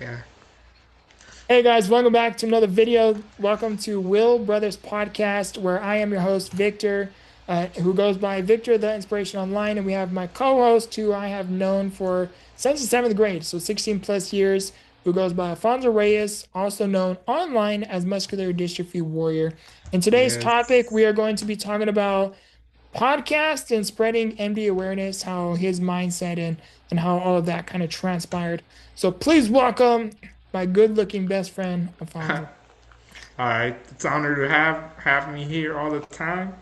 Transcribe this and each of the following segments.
Yeah. Hey guys, welcome back to another video. Welcome to Will Brothers Podcast, where I am your host, Victor, who goes by Victor the Inspiration Online. And we have my co-host, who I have known for since the seventh grade, so 16 plus years, who goes by Alfonso Reyes, also known online as Muscular Dystrophy Warrior. In today's topic, Yes. we are going to be talking about podcast and spreading MD awareness, how his mindset and how all of that kind of transpired. So please welcome my good-looking best friend, Alfonso. All right. It's an honor to have me here all the time.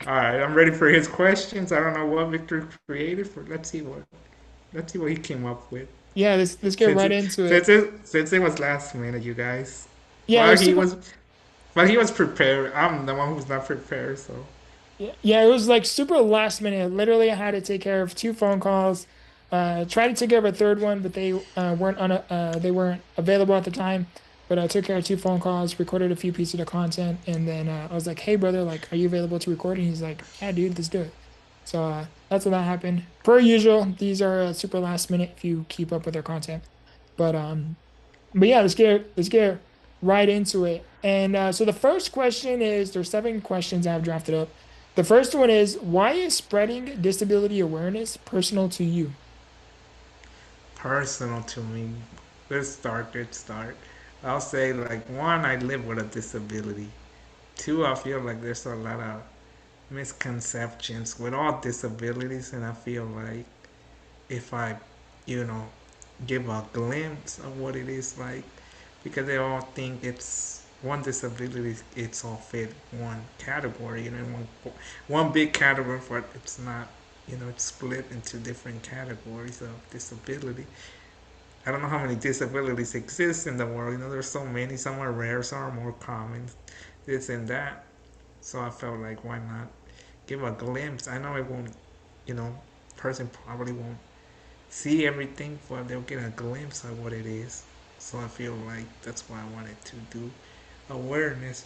All right. I'm ready for his questions. I don't know what Victor created for. Let's see what he came up with. Yeah, let's get Since right it, into since it. it since it was last minute, you guys. Yeah, it Well, was he super. was well he was prepared. I'm the one who's not prepared. So Yeah, it was like super last minute. Literally, I had to take care of two phone calls. Tried to take care of a third one, but they weren't available at the time. But I took care of two phone calls, recorded a few pieces of content, and then I was like, "Hey, brother, like, are you available to record?" And he's like, "Yeah, dude, let's do it." So that's when that happened. Per usual, these are super last minute if you keep up with their content. But um, but yeah, let's get right into it. And so the first question is there's seven questions I've drafted up. The first one is why is spreading disability awareness personal to you? personal to me. Let's start. I'll say like one, I live with a disability. Two, I feel like there's a lot of misconceptions with all disabilities, and I feel like if I, you know, give a glimpse of what it is like, because they all think it's one disability, it's all fit one category, one big category, but it's not. It's split into different categories of disability. I don't know how many disabilities exist in the world. There's so many. Some are rare, some are more common. This and that. So I felt like why not give a glimpse. I know it won't, you know, person probably won't see everything, but they'll get a glimpse of what it is. So I feel like that's why I wanted to do awareness.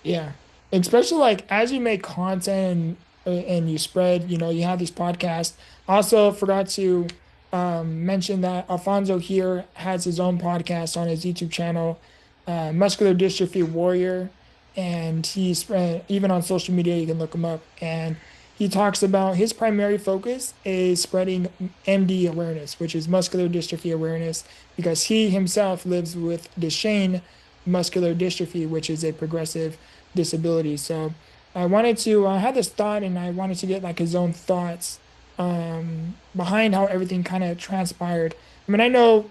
Yeah. Especially like as you make content and you spread, you have these podcasts. Also forgot to mention that Alfonso here has his own podcast on his YouTube channel, Muscular Dystrophy Warrior. And he's even on social media, you can look him up. And he talks about his primary focus is spreading MD awareness, which is muscular dystrophy awareness, because he himself lives with Duchenne muscular dystrophy, which is a progressive disability. So I had this thought and I wanted to get like his own thoughts behind how everything kind of transpired. I mean, I know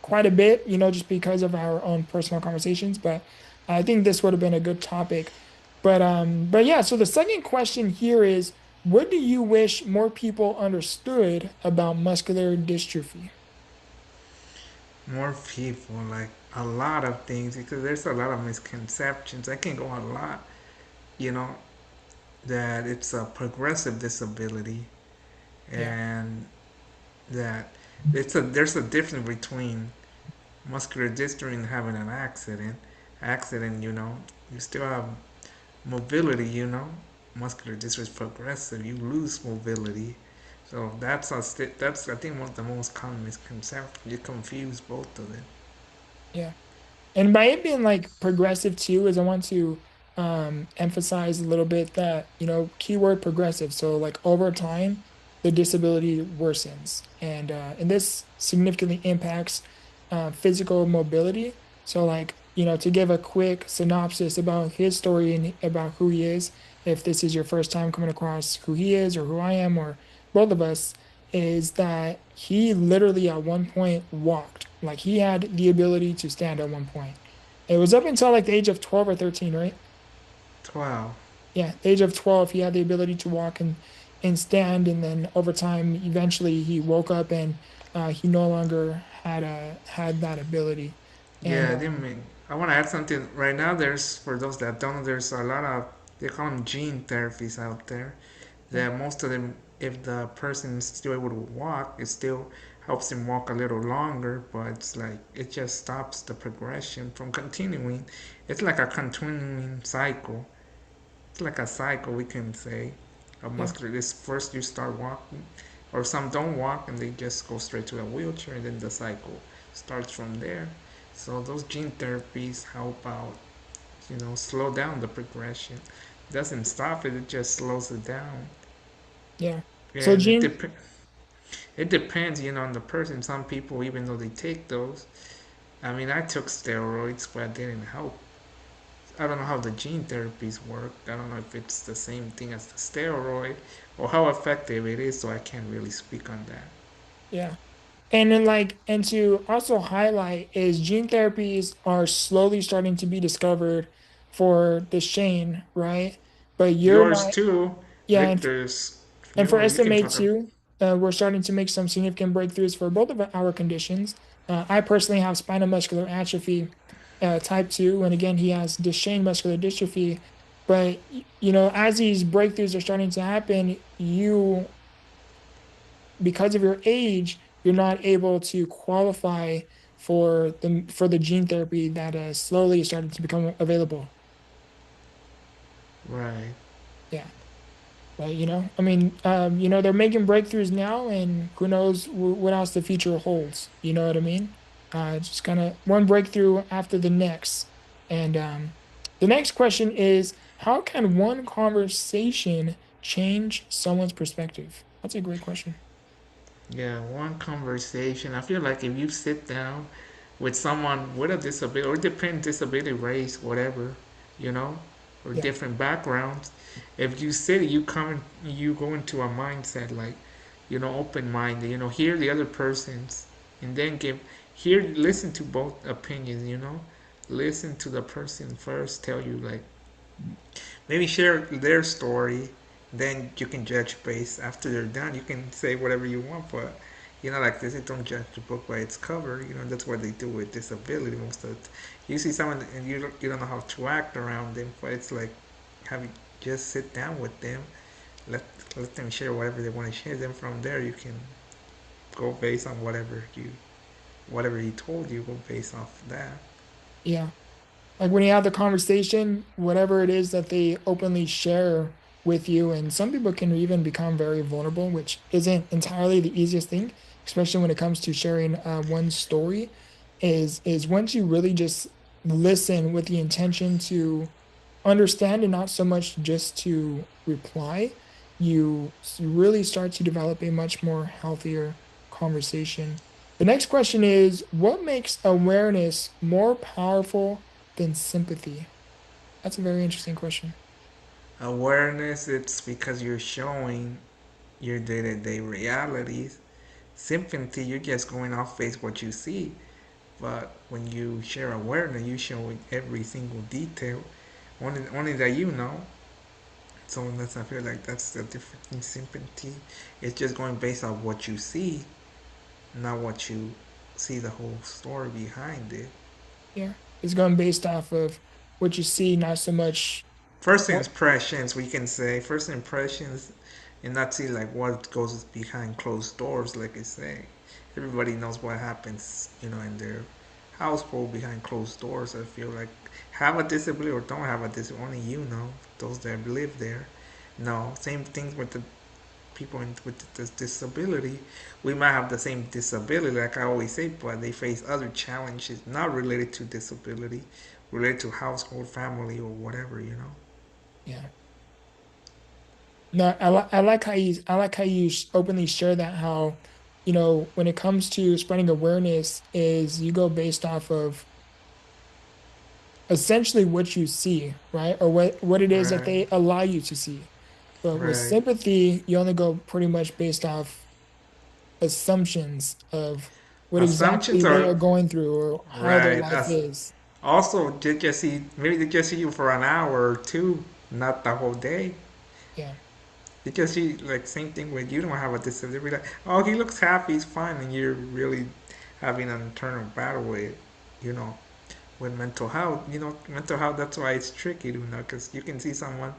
quite a bit, just because of our own personal conversations, but I think this would have been a good topic. But yeah, so the second question here is, what do you wish more people understood about muscular dystrophy? More people, like a lot of things, because there's a lot of misconceptions. I can go a lot, you know, that it's a progressive disability Yeah. and that there's a difference between muscular dystrophy and having an accident, you still have mobility, muscular dystrophy is progressive, you lose mobility. So that's I think one of the most common misconceptions. You confuse both of them. Yeah. And by it being like progressive too, is I want to emphasize a little bit that, keyword progressive. So like over time, the disability worsens and this significantly impacts physical mobility. So like, to give a quick synopsis about his story and about who he is, if this is your first time coming across who he is or who I am or both of us, is that he literally at one point walked. Like he had the ability to stand at one point. It was up until like the age of 12 or 13, right? 12. Yeah, the age of 12, he had the ability to walk and stand. And then over time, eventually he woke up and he no longer had that ability. And Yeah, I didn't mean. I want to add something. Right now, for those that don't know, there's a lot of, they call them gene therapies out there. yeah, That most of them, if the person is still able to walk, it still helps them walk a little longer, but it's like it just stops the progression from continuing. It's like a continuing cycle. It's like a cycle, we can say, of yeah, muscular. This first you start walking, or some don't walk and they just go straight to a wheelchair, and then the cycle. starts from there. So those gene therapies help out, slow down the progression. Doesn't stop it, it just slows it down. Yeah. So And Gene, it depends, on the person. Some people, even though they take those, I mean, I took steroids, but it didn't help. I don't know how the gene therapies work. I don't know if it's the same thing as the steroid or how effective it is, so I can't really speak on that. yeah. And then and to also highlight is gene therapies are slowly starting to be discovered for the Shane, right? But you're Yours not, too, yeah, Victor's. and for You can SMA talk about. 2, we're starting to make some significant breakthroughs for both of our conditions. I personally have spinal muscular atrophy, type 2, and again, he has Duchenne muscular dystrophy. But as these breakthroughs are starting to happen, because of your age, you're not able to qualify for the gene therapy that slowly is starting to become available. Right. Yeah. But I mean, they're making breakthroughs now, and who knows what else the future holds. You know what I mean? Just kind of one breakthrough after the next. And the next question is, how can one conversation change someone's perspective? That's a great question. Yeah, one conversation. I feel like if you sit down with someone with a disability or different disability, race, whatever, you know, or Yeah, different backgrounds, if you sit, you go into a mindset like, open minded, hear the other person's, and then listen to both opinions, listen to the person first, tell you like, maybe share their story, then you can judge based after they're done. You can say whatever you want, but like they say, don't judge the book by its cover. That's what they do with disability most of the time. You see someone and you don't know how to act around them, but it's like have you just sit down with them, let let them share whatever they want to share. Then from there you can go based on whatever he told you, go based off of that. yeah. Like when you have the conversation, whatever it is that they openly share with you, and some people can even become very vulnerable, which isn't entirely the easiest thing, especially when it comes to sharing one story, is once you really just listen with the intention to understand and not so much just to reply, you really start to develop a much more healthier conversation. The next question is, what makes awareness more powerful than sympathy? That's a very interesting question. Awareness, it's because you're showing your day-to-day realities. Sympathy, you're just going off base what you see. But when you share awareness, you show every single detail, only that you know. So I feel like that's the difference in sympathy. It's just going based on what you see, not what you see the whole story behind it. Yeah. It's going based off of what you see, not so much First what, impressions, we can say first impressions, and not see like what goes behind closed doors. Like I say, everybody knows what happens, in their household behind closed doors. I feel like have a disability or don't have a disability, only you know. Those that live there, no. Same thing with the people with this disability. We might have the same disability, like I always say, but they face other challenges not related to disability, related to household, family, or whatever. yeah. No, I like how you openly share that how when it comes to spreading awareness is you go based off of essentially what you see, right? Or what it is that Right, they allow you to see. But with right. sympathy, you only go pretty much based off assumptions of what exactly Assumptions they are are going through or how their right. life is. Also, they just see maybe they just see you for an hour or two, not the whole day. Yeah, They just see like same thing when you don't have a disability. Like, oh, he looks happy, he's fine, and you're really having an internal battle with, you know, with mental health. Mental health. That's why it's tricky, because you can see someone,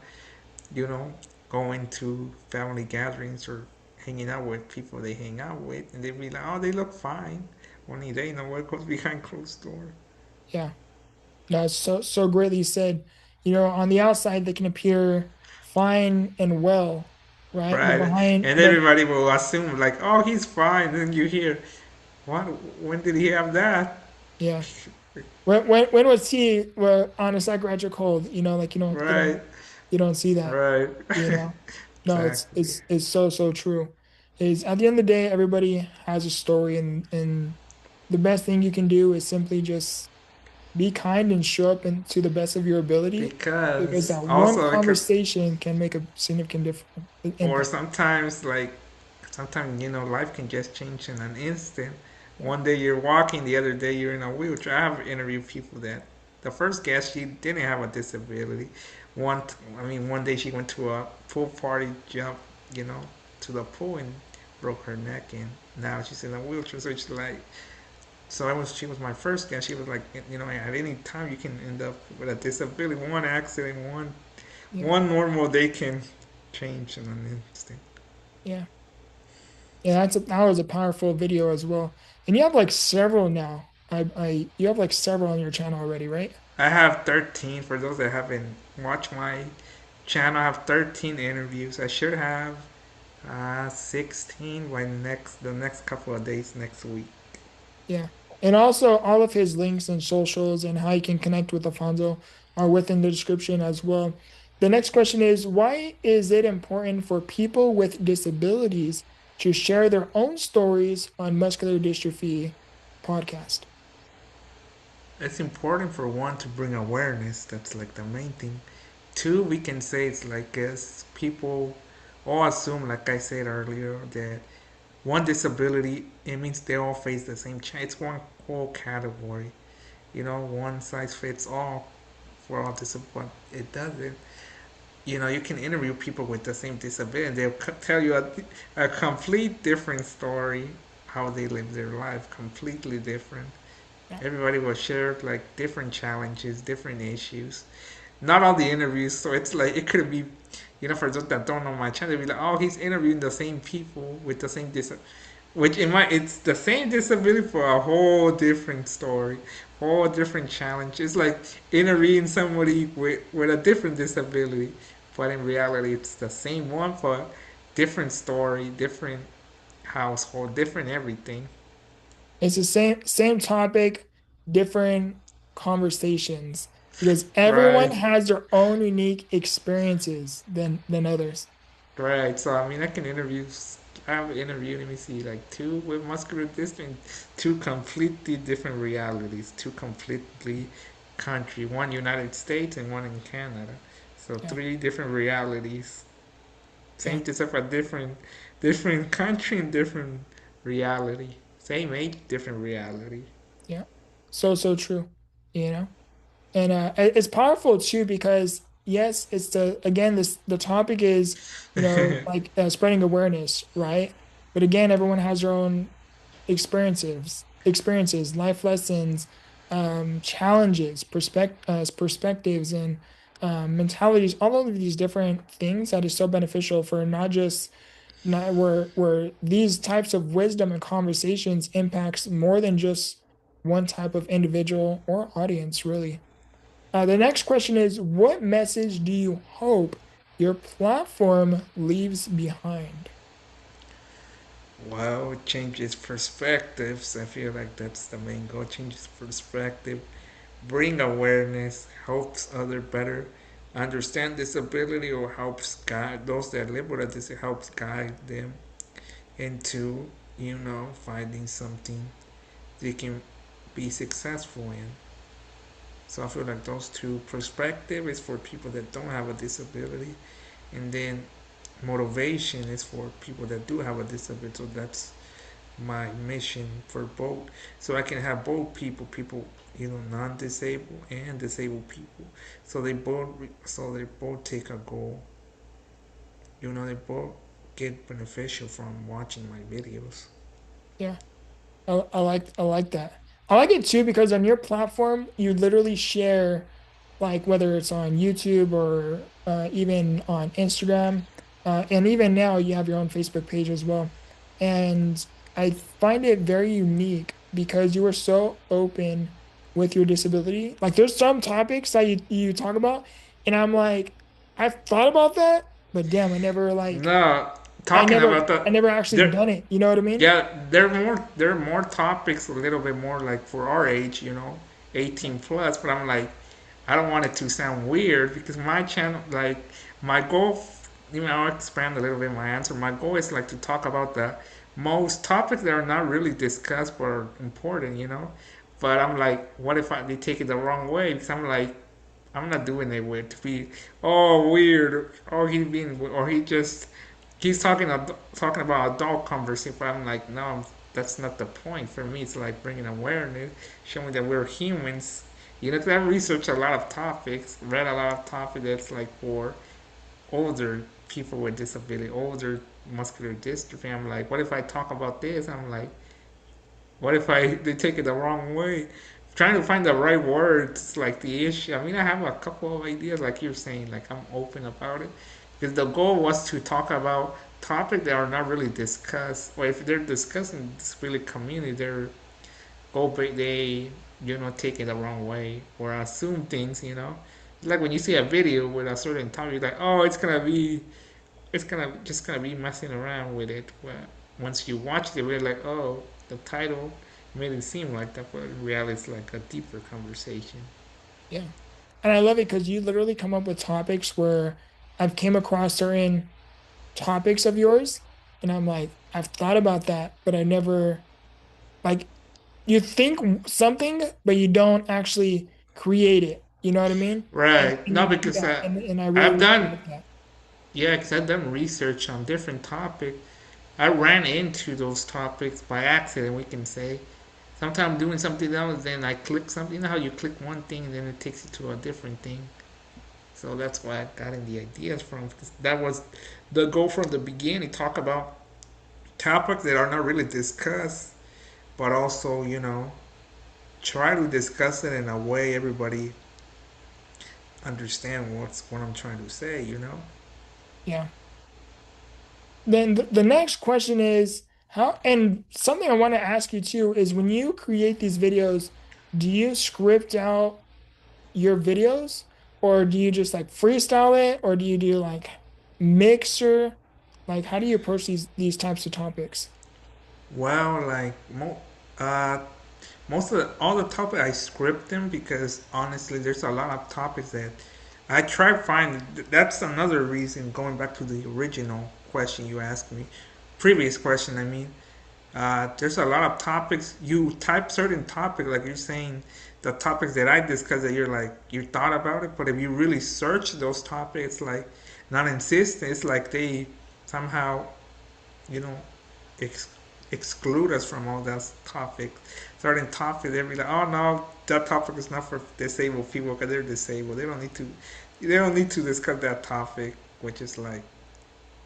you know, going to family gatherings or hanging out with people they hang out with, and they be like, oh, they look fine. Only they know what goes behind closed doors. yeah. No, it's so greatly said. On the outside they can appear fine and well, right? But Right, behind, and but everybody will assume like, oh, he's fine. Then you hear, What? When did he have that? Yeah. When was he on a psychiatric hold? Like Right, you don't see that. right. You know, no, Exactly. it's so true. Is at the end of the day, everybody has a story, and the best thing you can do is simply just be kind and show up to the best of your ability, because Because that one also because conversation can make a significant different or impact. sometimes like sometimes life can just change in an instant. Yeah, One day you're walking, the other day you're in a wheelchair. I have interviewed people that the first guest she didn't have a disability. One day she went to a pool party, jumped, you know, to the pool and broke her neck, and now she's in a wheelchair. So she's like, she was my first guest. She was like, at any time you can end up with a disability. One accident, yeah, one normal day can change in an instant. yeah, yeah. That was a powerful video as well. And you have like several now. You have like several on your channel already, right? I have 13. For those that haven't watched my channel, I have 13 interviews. I should have 16 by the next couple of days next week. Yeah. And also, all of his links and socials and how you can connect with Alfonso are within the description as well. The next question is, why is it important for people with disabilities to share their own stories on muscular dystrophy podcast? It's important for one to bring awareness. That's like the main thing. Two, we can say it's like as people all assume, like I said earlier, that one disability it means they all face the same challenge. It's one whole category. One size fits all for all disabilities. It doesn't. You can interview people with the same disability, and they'll tell you a complete different story, how they live their life, completely different. Yeah. Everybody will share like different challenges, different issues. Not all the interviews, so it's like it could be, for those that don't know my channel, they'll be like, oh, he's interviewing the same people with the same disability. Which it's the same disability for a whole different story, whole different challenge. It's like interviewing somebody with a different disability, but in reality, it's the same one, but different story, different household, different everything. It's the same topic, different conversations, because everyone Right, has their own unique experiences than others. right. So I can interview. I've interviewed, let me see, like two with muscular dystrophy, two completely different realities, two completely country, one United States and one in Canada. So Yeah, three different realities. yeah, Same except for different country and different reality. Same age, different reality. yeah. So true, you know? And it's powerful too, because yes, it's the topic is, like spreading awareness, right? But again, everyone has their own experiences, life lessons, challenges, perspectives, and mentalities. All of these different things that is so beneficial for not just not where these types of wisdom and conversations impacts more than just one type of individual or audience, really. The next question is, what message do you hope your platform leaves behind? Well, it changes perspectives. I feel like that's the main goal. Changes perspective, bring awareness, helps other better understand disability, or helps guide those that live with a disability, helps guide them into finding something they can be successful in. So I feel like those two perspective is for people that don't have a disability, and then motivation is for people that do have a disability. So that's my mission for both, so I can have both people, non-disabled and disabled people, so they both take a goal. They both get beneficial from watching my videos. Yeah, I like that. I like it too because on your platform, you literally share, like whether it's on YouTube or even on Instagram, and even now you have your own Facebook page as well. And I find it very unique because you are so open with your disability. Like there's some topics that you talk about, and I'm like, I've thought about that, but damn, I never like No, talking about the I never actually there done it. You know what I mean? yeah, there are more topics a little bit more like for our age, 18 plus, but I'm like I don't want it to sound weird because my channel like my goal, I'll expand a little bit my answer. My goal is like to talk about the most topics that are not really discussed but are important, But I'm like, what if they take it the wrong way? Because I'm like, I'm not doing it with to be weird, or he's talking about adult conversation. But I'm like, no, that's not the point. For me, it's like bringing awareness, showing that we're humans. 'Cause I've researched a lot of topics, read a lot of topics that's like for older people with disability, older muscular dystrophy. I'm like, what if I talk about this? I'm like, what if they take it the wrong way? Trying to find the right words, like the issue. I mean, I have a couple of ideas, like you're saying, like I'm open about it. Because the goal was to talk about topics that are not really discussed. Or if they're discussing disability community, they take it the wrong way or assume things. Like when you see a video with a certain topic, you're like, oh, it's gonna be messing around with it. But once you watch the video, like, oh, the title made it seem like that, but in reality, it's like a deeper conversation. Yeah. And I love it because you literally come up with topics where I've came across certain topics of yours, and I'm like, I've thought about that, but I never like you think something, but you don't actually create it. You know what I mean? Right? And No, you do because that, and I really, I've really done, like that. yeah, because I've done research on different topics. I ran into those topics by accident, we can say. Sometimes doing something else, then I click something. You know how you click one thing, and then it takes you to a different thing. So that's why I got in the ideas from. Because that was the goal from the beginning. Talk about topics that are not really discussed, but also, try to discuss it in a way everybody understand what I'm trying to say. Yeah. Then the next question is how, and something I want to ask you too is when you create these videos, do you script out your videos or do you just like freestyle it or do you do like mixer? Like how do you approach these types of topics? Well, like uh, most of all the topics I script them because honestly, there's a lot of topics that I try to find. That's another reason going back to the original question you asked me, previous question. I mean, there's a lot of topics. You type certain topic, like you're saying, the topics that I discuss that you're like you thought about it, but if you really search those topics, like not insistent, it's like they somehow you know ex- exclude us from all those topics. Certain topics, they'll be like, oh no, that topic is not for disabled people because they're disabled. They don't need to discuss that topic, which is like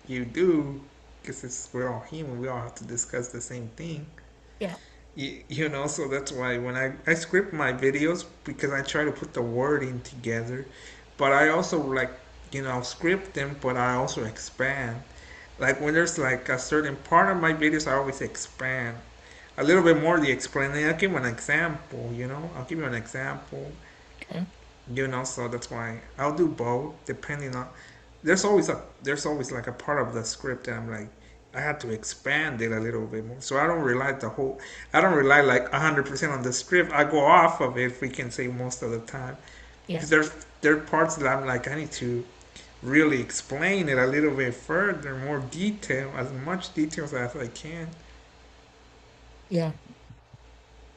you do because we're all human. We all have to discuss the same thing. Yeah. So that's why when I script my videos because I try to put the wording together, but I also like script them, but I also expand. Like when there's like a certain part of my videos, I always expand a little bit more. The explaining, I'll give you an example. I'll give you an example. Okay. So that's why I'll do both depending on. There's always like a part of the script that I'm like I had to expand it a little bit more. So I don't rely like 100% on the script. I go off of it, if we can say most of the time, Yeah. because there are parts that I'm like I need to really explain it a little bit further, more detail, as much details as I can. Yeah.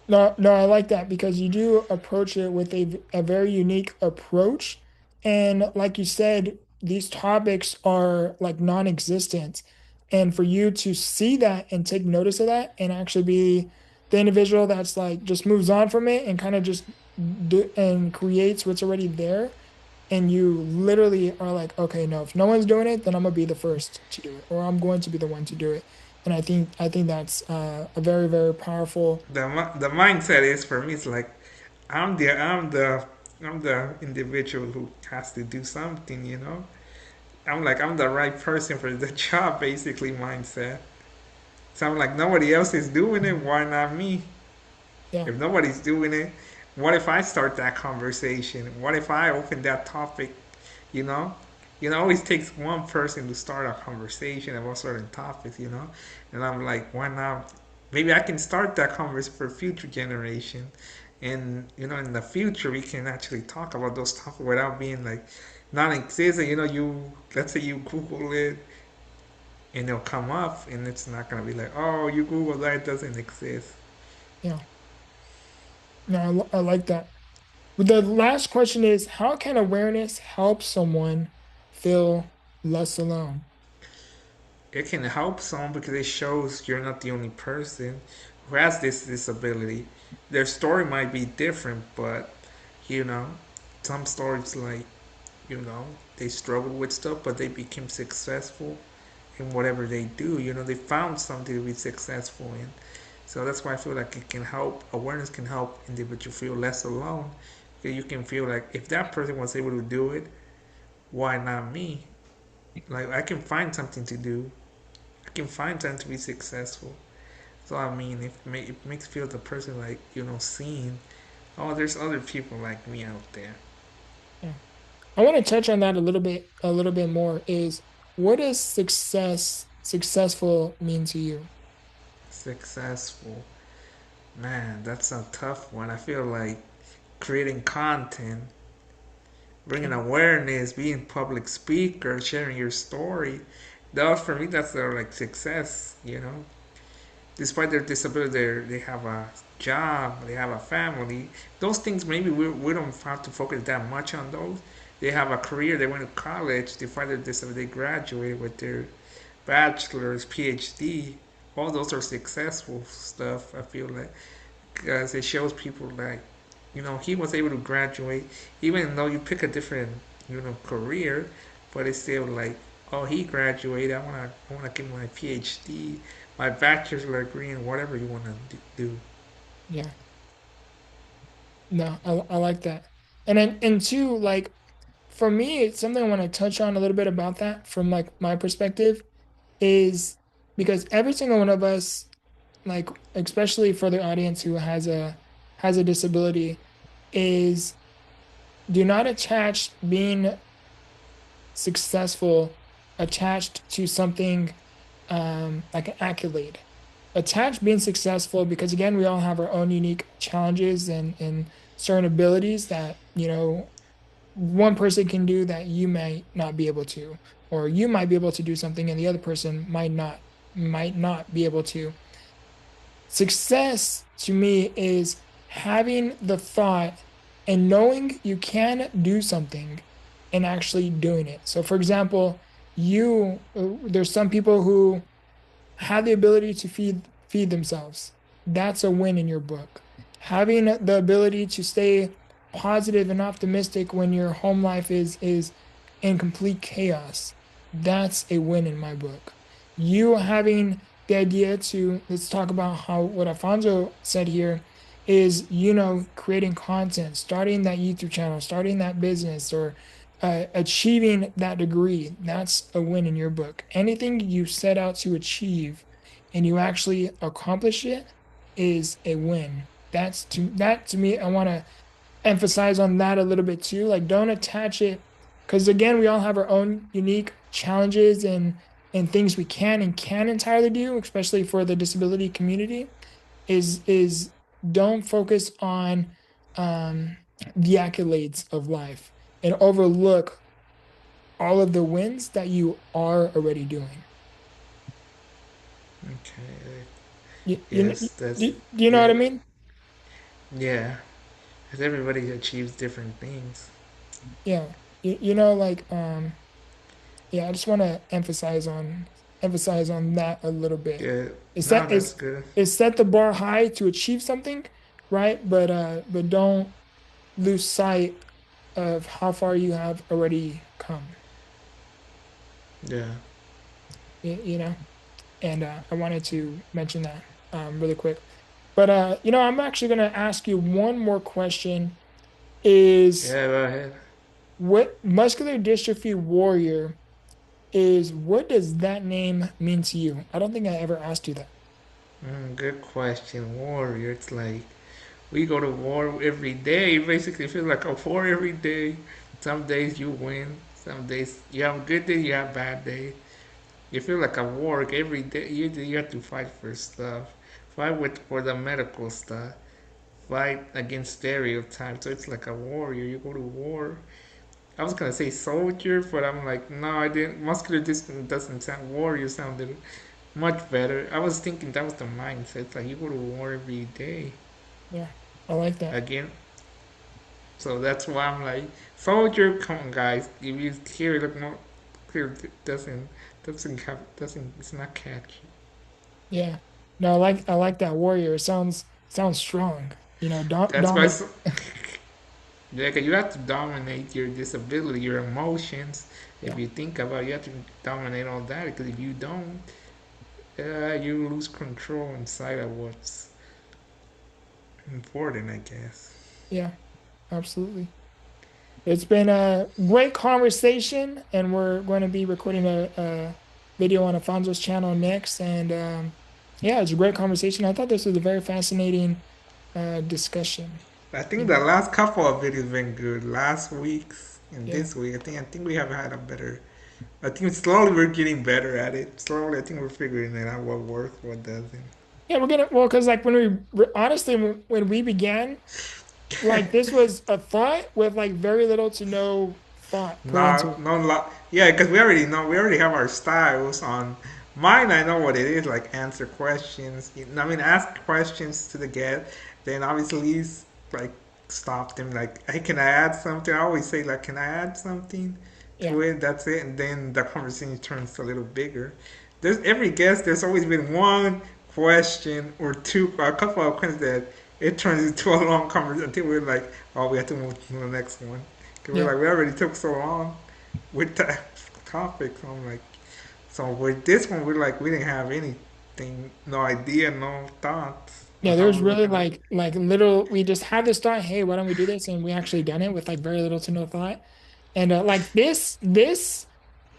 No, no, I like that because you do approach it with a very unique approach. And like you said, these topics are like non-existent. And for you to see that and take notice of that and actually be the individual that's like just moves on from it and kind of just do and creates what's already there. And you literally are like, okay, no, if no one's doing it, then I'm gonna be the first to do it, or I'm going to be the one to do it. And I think that's a very, very powerful. The mindset is for me. It's like I'm the I'm the I'm the individual who has to do something. I'm the right person for the job, basically mindset. So I'm like nobody else is doing it. Why not me? Yeah. If nobody's doing it, what if I start that conversation? What if I open that topic? You know? It always takes one person to start a conversation about certain topics. And I'm like, why not? Maybe I can start that conversation for future generation, and in the future we can actually talk about those topics without being like non-existent. You let's say you Google it and it'll come up, and it's not gonna be like, oh, you Google that, it doesn't exist. Yeah. No, I like that. But the last question is, how can awareness help someone feel less alone? It can help some because it shows you're not the only person who has this disability. Their story might be different, but you know, some stories like they struggle with stuff, but they became successful in whatever they do. They found something to be successful in. So that's why I feel like it can help. Awareness can help individuals feel less alone. You can feel like if that person was able to do it, why not me? Like I can find something to do. I can find something to be successful. So I mean, it makes feel the person like seen. Oh, there's other people like me out there. Yeah. I want to touch on that a little bit more is what does successful mean to you? Successful, man, that's a tough one. I feel like creating content, bringing Okay. awareness, being public speaker, sharing your story. That for me, that's their like success. Despite their disability, they have a job, they have a family. Those things maybe we don't have to focus that much on those. They have a career. They went to college. Despite their disability, they graduated with their bachelor's, PhD. All those are successful stuff. I feel like because it shows people like he was able to graduate even though you pick a different career, but it's still like, oh, he graduated. I want to get my PhD, my bachelor's degree, and whatever you want to do. Yeah. No, I like that. And two, like for me, it's something I want to touch on a little bit about that from like my perspective is because every single one of us, like especially for the audience who has a disability, is do not attach being successful attached to something like an accolade. Attach being successful because again, we all have our own unique challenges and certain abilities that, one person can do that you might not be able to, or you might be able to do something and the other person might not be able to. Success to me is having the thought and knowing you can do something and actually doing it. So for example, there's some people who have the ability to feed themselves. That's a win in your book. Having the ability to stay positive and optimistic when your home life is in complete chaos. That's a win in my book. You having the idea to let's talk about how what Alfonso said here is, creating content, starting that YouTube channel, starting that business, or achieving that degree. That's a win in your book. Anything you set out to achieve and you actually accomplish it is a win. That to me, I want to emphasize on that a little bit too. Like, don't attach it because again, we all have our own unique challenges and things we can and can't entirely do, especially for the disability community. Is don't focus on um, the accolades of life and overlook all of the wins that you are already doing. Okay. You Yes, that's do you know what I good. mean? Yeah, because everybody achieves different things. Yeah. Like yeah, I just want to emphasize on that a little bit. Yeah. Is No, that that's good. is set the bar high to achieve something, right? But don't lose sight of how far you have already come. Yeah. You know, and I wanted to mention that really quick. But I'm actually going to ask you one more question. Is Yeah. Go ahead. what muscular dystrophy warrior is what does that name mean to you? I don't think I ever asked you that. Good question. Warrior. It's like we go to war every day. It basically feels like a war every day. Some days you win, Some days you have a good day, you have bad day. You feel like a war every day. You have to fight for stuff, fight with for the medical stuff, fight against stereotypes. So it's like a warrior. You go to war. I was gonna say soldier, but I'm like, no, I didn't. Muscular dystrophy doesn't sound warrior. Sounded much better. I was thinking that was the mindset. It's like you go to war every day Yeah, I like that. again. So that's why I'm like, soldier. Come on, guys. If you hear it more clear, doesn't it's not catchy. Yeah. No, I like that warrior. It sounds strong. You know, That's why. dominant. Yeah, 'cause you have to dominate your disability, your emotions. If Yeah. you think about it, you have to dominate all that. Because if you don't, you lose control inside of what's important, I guess. Yeah, absolutely. It's been a great conversation, and we're going to be recording a video on Alfonso's channel next. And yeah, it's a great conversation. I thought this was a very fascinating discussion. I You think the know, last couple of videos been good. Last week's and yeah, this week, I think we have had a better. I think slowly we're getting better at it. Slowly, I think we're figuring it out what works, what doesn't. yeah, we're gonna well, because like honestly when we began, like this was a thought with like very little to no thought put into No, it. no, yeah, because we already know, we already have our styles on mine. I know what it is, like answer questions. I mean, ask questions to the guest. Then obviously, like stop them. Like, hey, can I add something? I always say, like, can I add something to Yeah, it? That's it. And then the conversation turns a little bigger. There's every guest. There's always been one question or two, a couple of questions that it turns into a long conversation until we're like, oh, we have to move to the next one. Cause we're yeah. like, we already took so long with that topic. So I'm like, so with this one, we're like, we didn't have anything, no idea, no thoughts on Yeah, how there's we were really gonna. like little we just had this thought, hey, why don't we do this? And we actually done it with like very little to no thought. And like this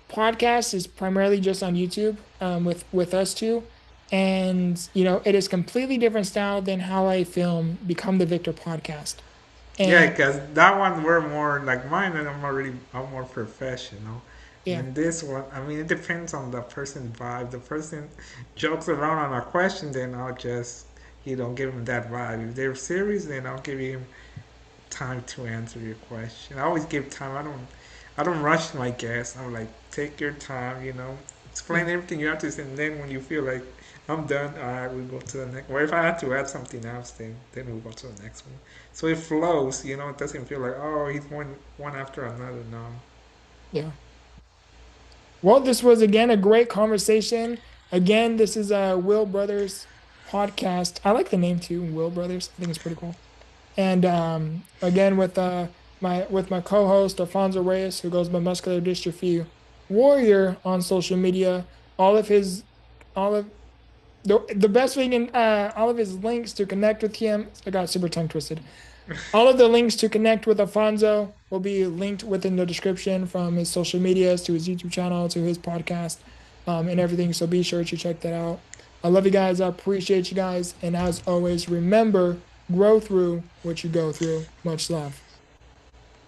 podcast is primarily just on YouTube with us two. And you know, it is completely different style than how I film Become the Victor podcast. Yeah, And because that one we're more like mine, and I'm more professional. yeah, And this one, I mean, it depends on the person's vibe. The person jokes around on a question, then I'll just, give them that vibe. If they're serious, then I'll give him time to answer your question. I always give time. I don't rush my guests. I'm like, take your time. Explain yeah, everything you have to say, and then when you feel like I'm done, all right, we go to the next. Or if I have to add something else, then we go to the next one. So it flows. It doesn't feel like, oh, he's one after another. No. yeah. Well, this was again a great conversation. Again, this is a Will Brothers podcast. I like the name too, Will Brothers. I think it's pretty cool. And again with my co-host Alfonso Reyes, who goes by Muscular Dystrophy Warrior on social media. All of his all of the best way you can all of his links to connect with him. I got super tongue twisted. All of the links to connect with Alfonso will be linked within the description, from his social medias to his YouTube channel to his podcast, and everything. So be sure to check that out. I love you guys. I appreciate you guys. And as always, remember, grow through what you go through. Much love.